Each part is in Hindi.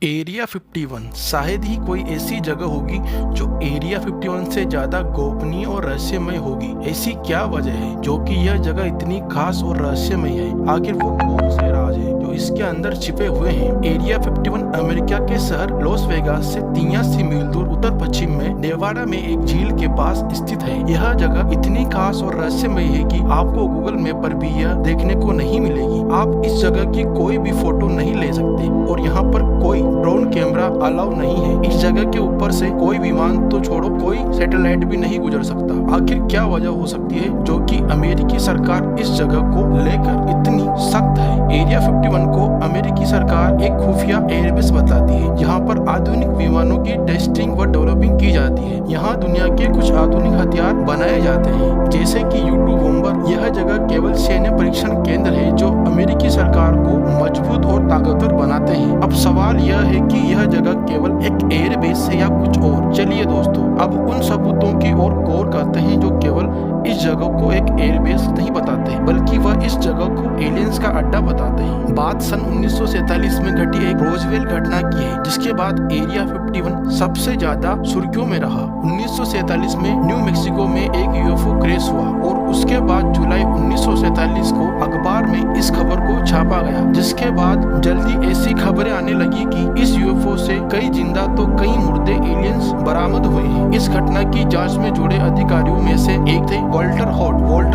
एरिया 51 शायद ही कोई ऐसी जगह होगी जो एरिया 51 से ज्यादा गोपनीय और रहस्यमय होगी। ऐसी क्या वजह है जो कि यह जगह इतनी खास और रहस्यमय है? आखिर वो कौन से राज है जो इसके अंदर छिपे हुए हैं? एरिया 51 अमेरिका के शहर लॉस वेगास से 83 मील दूर उत्तर पश्चिम में नेवाडा में एक झील के पास स्थित है। यह जगह इतनी खास और रहस्यमय है कि आपको गूगल मैप पर भी यह देखने को नहीं मिलेगी। आप इस जगह की कोई भी फोटो नहीं ले सकते और यहाँ पर कोई ड्रोन कैमरा अलाउ नहीं है। इस जगह के ऊपर से कोई विमान तो छोड़ो, कोई सैटेलाइट भी नहीं गुजर सकता। आखिर क्या वजह हो सकती है जो कि अमेरिकी सरकार इस जगह को लेकर इतनी सख्त है? एरिया 51 को अमेरिकी सरकार एक खुफिया एयरबेस बताती है। यहाँ पर आधुनिक विमानों की टेस्टिंग व डेवलपिंग की जाती है। यहाँ दुनिया के कुछ आधुनिक हथियार बनाए जाते हैं, जैसे कि U-2 बॉम्बर। यह जगह केवल सैन्य परीक्षण केंद्र है जो अमेरिकी सरकार को मजबूत और ताकतवर बनाते हैं। अब सवाल यह है कि यह जगह केवल एक एयरबेस है या कुछ और? चलिए दोस्तों, अब उन सबूतों की ओर गौर करते हैं जो केवल इस जगह को एक एयरबेस नहीं बताते, बल्कि वह इस जगह को एलियंस का अड्डा बताते हैं। बात सन 1947 में घटी एक रोजवेल घटना की है, जिसके बाद एरिया 51 सबसे ज्यादा सुर्खियों में रहा। 1947 में न्यू मैक्सिको में एक UFO क्रैश हुआ और उसके बाद जुलाई 1947 को अखबार में इस खबर को छापा गया, जिसके बाद जल्दी ऐसी खबरें आने लगी कि इस UFO से कई जिंदा तो कई मुर्दे एलियंस बरामद हुए हैं। इस घटना की जांच में जुड़े अधिकारियों में से एक थे वॉल्टर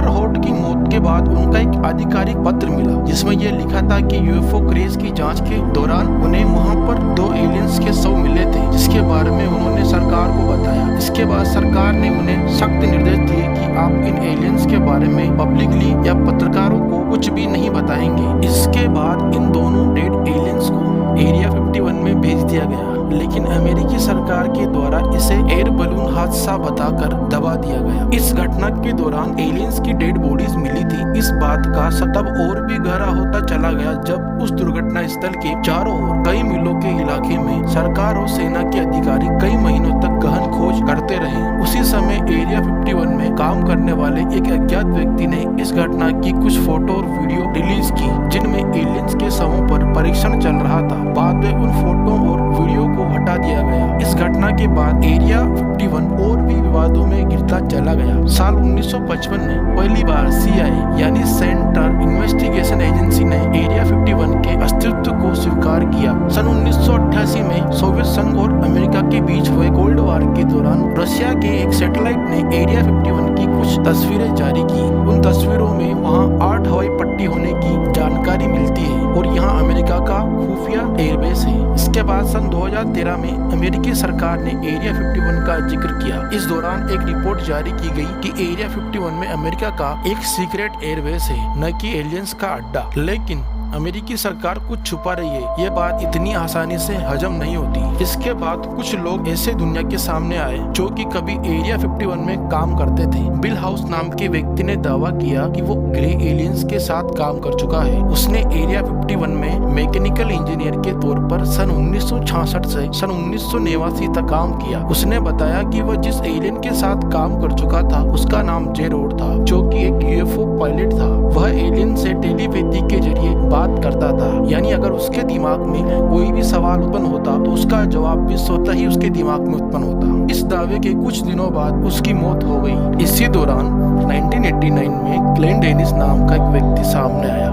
हॉट की मौत के बाद उनका एक आधिकारिक पत्र मिला, जिसमें यह लिखा था कि UFO क्रैश की जांच के दौरान उन्हें वहां पर 2 एलियंस के शव मिले थे, जिसके बारे में उन्होंने सरकार को बताया। इसके बाद सरकार ने उन्हें सख्त निर्देश दिए कि आप इन एलियंस के बारे में पब्लिकली या पत्रकारों को कुछ भी नहीं बताएंगे। इसके बाद इन दोनों डेड एलियंस को एरिया 51 में भेज दिया गया, लेकिन अमेरिकी सरकार के द्वारा इसे एयर बलून हादसा बताकर दबा दिया गया। इस घटना के दौरान एलियंस की डेड बॉडीज मिली थी। इस बात का तब और भी गहरा होता चला गया जब उस दुर्घटना स्थल के चारों ओर कई मीलों के इलाके में सरकार और सेना के अधिकारी कई महीनों तक गहन खोज करते रहे। उसी समय एरिया 51 में काम करने वाले एक अज्ञात व्यक्ति ने इस घटना की कुछ फोटो और वीडियो रिलीज की, जिनमें एलियंस के शवों पर परीक्षण चल रहा था। बाद में उन फोटो और वीडियो को हटा दिया गया। इस घटना के बाद एरिया 51 और भी विवादों में गिरता चला गया। साल 1955 में पहली बार CIA यानी सेंट्रल इन्वेस्टिगेशन एजेंसी ने एरिया 51 के अस्तित्व को स्वीकार किया। सन 1988 में सोवियत संघ और अमेरिका के बीच हुए कोल्ड वॉर के दौरान रशिया के एक सैटेलाइट ने एरिया 51 की कुछ तस्वीरें जारी की। उन तस्वीरों में वहाँ 8 हवाई पट्टी होने की जानकारी मिलती है और यहाँ अमेरिका का खुफिया एयरबेस है। इसके बाद सन 2013 में अमेरिकी सरकार ने एरिया 51 का जिक्र किया। इस दौरान एक रिपोर्ट जारी की गई कि एरिया 51 में अमेरिका का एक सीक्रेट एयरबेस है, न कि एलियंस का अड्डा। लेकिन अमेरिकी सरकार कुछ छुपा रही है। ये बात इतनी आसानी से हजम नहीं होती। इसके बाद कुछ लोग ऐसे दुनिया के सामने आए जो कि कभी एरिया 51 में काम करते थे। बिल हाउस नाम के व्यक्ति ने दावा किया कि वो ग्रे एलियंस के साथ काम कर चुका है। उसने एरिया 51 में मैकेनिकल इंजीनियर के तौर पर सन 1966 से सन 1989 तक काम किया। उसने बताया कि वह जिस एलियन के साथ काम कर चुका था उसका नाम जेरोड था, जो कि एक UFO पायलट था। वह एलियन से टेलीपैथी के जरिए बात करता था, यानी अगर उसके दिमाग में कोई भी सवाल उत्पन्न होता तो उसका जवाब भी स्वतः ही उसके दिमाग में उत्पन्न होता। इस दावे के कुछ दिनों बाद उसकी मौत हो गई। इसी दौरान 1989 में ग्लेन डेनिस नाम का एक व्यक्ति सामने आया।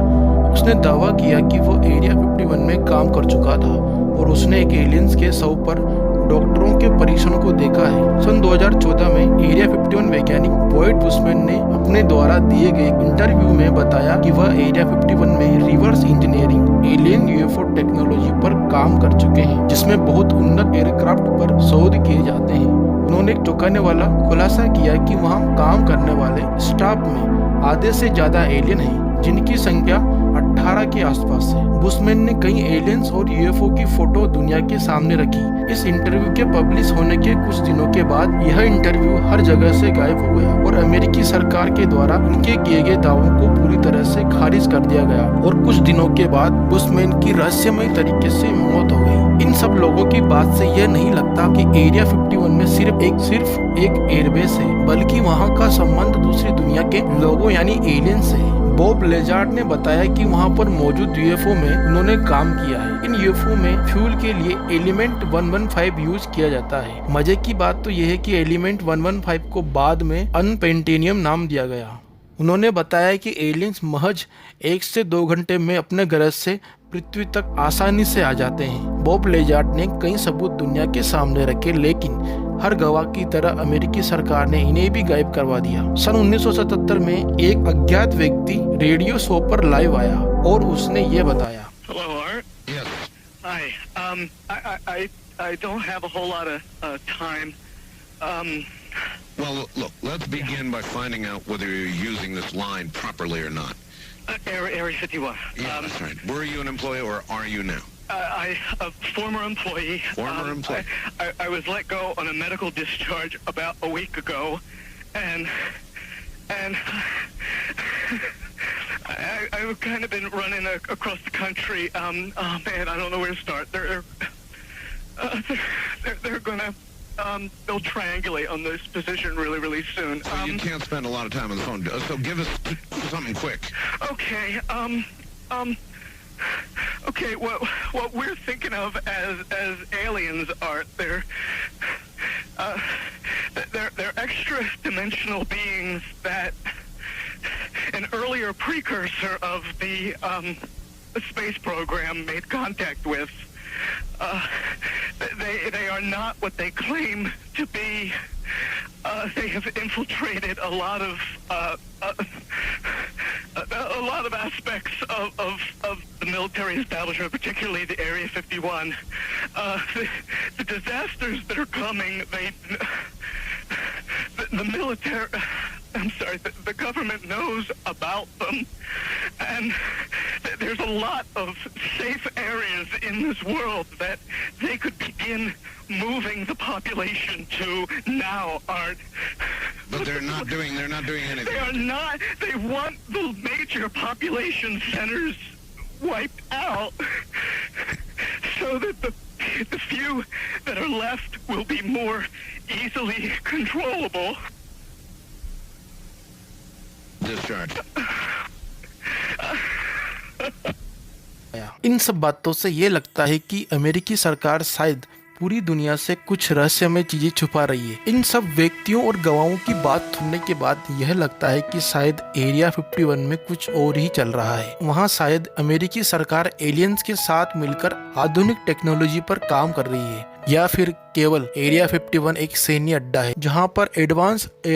उसने दावा किया कि वो एरिया 51 में काम कर चुका था और उसने एक एलियंस के शव पर डॉक्टरों के परीक्षण को देखा है। सन 2014 में एरिया 51 वैज्ञानिक बॉयड बुशमैन ने अपने द्वारा दिए गए इंटरव्यू में बताया कि वह एरिया 51 में reverse engineering alien UFO technology पर काम कर चुके हैं, जिसमें बहुत उन्नत एयरक्राफ्ट पर शोध किए जाते हैं। उन्होंने एक चौंकाने वाला खुलासा किया कि वहाँ काम करने वाले स्टाफ में आधे से ज्यादा एलियन हैं, जिनकी संख्या 18 के आसपास है। बुशमैन ने कई एलियंस और UFO की फोटो दुनिया के सामने रखी। इस इंटरव्यू के पब्लिश होने के कुछ दिनों के बाद यह इंटरव्यू हर जगह से गायब हो गया और अमेरिकी सरकार के द्वारा उनके किए गए दावों को पूरी तरह से खारिज कर दिया गया और कुछ दिनों के बाद बुशमैन की रहस्यमय तरीके से मौत हो गई। इन सब लोगों की बात से यह नहीं लगता कि एरिया 51 में सिर्फ एक एयरबेस है, बल्कि वहाँ का संबंध दूसरी दुनिया के लोगों यानी एलियंस है। बॉब लेजार्ड ने बताया कि वहां पर मौजूद यूएफओ में उन्होंने काम किया है। इन यूएफओ में फ्यूल के लिए एलिमेंट 115 यूज किया जाता है। मजे की बात तो यह है कि एलिमेंट 115 को बाद में अनपेंटेनियम नाम दिया गया। उन्होंने बताया कि एलियंस महज 1 से 2 घंटे में अपने ग्रह से पृथ्वी तक आसानी से आ जाते हैं। बॉब लेजार्ड ने कई सबूत दुनिया के सामने रखे, लेकिन हर गवाह की तरह अमेरिकी सरकार ने इन्हें भी गायब करवा दिया। सन 1977 में एक अज्ञात व्यक्ति रेडियो शो पर लाइव आया और उसने ये बताया। Hello, Art. Yes. Hi. I don't have a whole lot of time. Well, look, let's begin by finding out whether you're using this line properly or not. Area 51. Yeah, that's right. Were you an employee or are you now? A former employee. Former employee. I was let go on a medical discharge about a week ago, and I've kind of been running across the country. Oh man, I don't know where to start. They're gonna. They'll triangulate on this position really soon. So you can't spend a lot of time on the phone. So give us something quick. Okay. Okay. What we're thinking of as aliens are they're extra dimensional beings that an earlier precursor of the space program made contact with. They are not what they claim to be. They have infiltrated a lot of aspects of the military establishment, particularly the Area 51. The disasters that are coming, the military. I'm sorry, the government knows about them, and there's a lot of safe areas in this world that they could begin moving the population to now, Art. But they're not doing anything. They are not. They want the major population centers wiped out so that the few that are left will be more easily controllable. Discharge. इन सब बातों से ये लगता है कि अमेरिकी सरकार शायद पूरी दुनिया से कुछ रहस्यमय चीजें छुपा रही है। इन सब व्यक्तियों और गवाहों की बात सुनने के बाद यह लगता है कि शायद एरिया 51 में कुछ और ही चल रहा है। वहाँ शायद अमेरिकी सरकार एलियंस के साथ मिलकर आधुनिक टेक्नोलॉजी पर काम कर रही है, या फिर केवल एरिया 51 एक सैन्य अड्डा है जहाँ पर एडवांस